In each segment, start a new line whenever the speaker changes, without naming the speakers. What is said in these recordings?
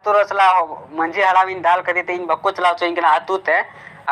तुरो चला मंजी हराम इन दाल कदे ते इन बक्को चला चोइन कना आतु ते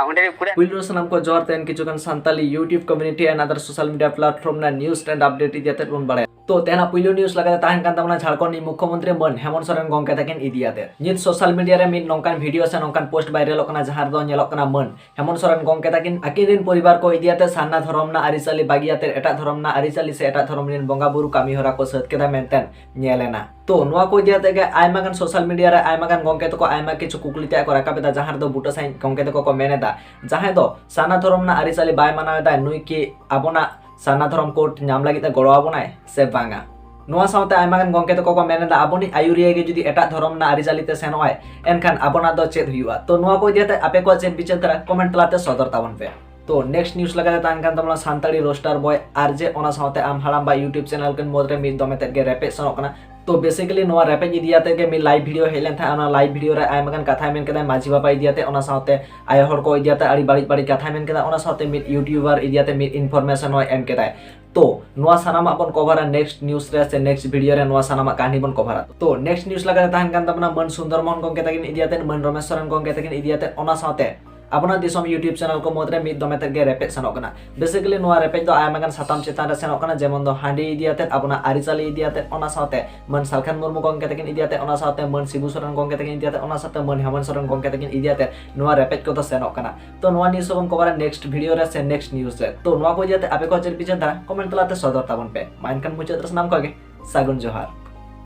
उन्हें पूरे
पुलिस सामान को जोर तेन किचुकन Santali YouTube community and other social media platform ना न्यूज़ एंड अपडेट इदियाते बन बारे तो तेना पुइलो न्यूज़ लगा ताहन कान तमना झारखंड मुख्यमंत्री मन हेमंत सोरेन गंके तकिन इदियाते नित सोशल मीडिया रे मिट नोंकान वीडियो से नोंकान पोस्ट वायरल कना जहां दो नेलक कना मन हेमंत सोरेन गंके तकिन आकिन परिवार को इदियाते सान्ना धर्मना आरिचाली बागियाते एटा धर्मना आरिचाली से एटा धर्म रिन बंगा बुरु कामी हरा को सत केदा मेंटेन नेलेना तो नुआ को इदियाते गे आयमा गान सोशल मीडिया रे आयमा गान गंके तको आयमा किछु कुकुलिते को राकाबेदा जहां दो बुटा साइन गंके तको को मेनेदा जहां दो साना धर्मना आरिचाली बाय मानावेदा नुई की आबोना साना धर्म कोट नाम लागिते गड़ो आबोनाय से बांगा नोआ साउते आयमागान गंके तको को मेनेदा आबोनी आयुरिया गे जुदी एटा धर्म ना आरिचालीते सेनोय एनखान आबोना दो चेत हुआ तो नोआ को इदियाते आपे को चेत बिचार करा कमेंट तलाते सदर ताबन पे तो नेक्स्ट न्यूज़ लगाते तानकान तमला सांताली रोस्टार बॉय आरजे ओना साउते आम हाड़ाम बा यूट्यूब चैनल कन मोदरे मिद दमेते गे रेपे सनोक कना तो बेसिकली नोआ रेपे इदियाते गे मि लाइव वीडियो हेलेन था ओना लाइव वीडियो रे आयमागान कथा मेन केदा माझी बाबा इदियाते ओना साउते आय हर को इदियाते आड़ी बाड़ी बाड़ी कथा मेन केदा ओना साउते मिद यूट्यूबर इदियाते मिद इनफॉरमेशन होय एम केदा तो नोआ सानामा बन कवरा नेक्स्ट न्यूज़ रे से नेक्स्ट वीडियो रे नोआ सानामा कहानी बन कवरा तो नेक्स्ट न्यूज़ लगाते ताहन कान तमना मन सुंदर मोहन गंके तकिन इदियाते मन रमेश सोरेन गंके तकिन इदियाते ओना साउते अपना दिसम यूट्यूब चैनल को मोदरे मिद दमेते गे रेपेज सनोक कना बेसिकली नोआ रेपेज दो आयमागान साताम चेतान रे सेनोक कना जेमन दो हांडी इदियाते अपना आरिचाली इदियाते ओना साउते मन सालखान मुर्मू गंके तकिन इदियाते ओना साउते मन शिबू सोरेन गंके तकिन इदियाते ओना साउते मन हेमंत सोरेन गंके तकिन इदियाते नोआ रेपेज को तो सेनोक कना तो नोआ न्यूज़ बन कवरा नेक्स्ट वीडियो रे से नेक्स्ट न्यूज़ रे तो नोआ को इदियाते आपे को चेर पिछे दा कमेंट तलाते सदर ताबन पे माइनकान मुचाद रस नाम को गे सागुन जोहार।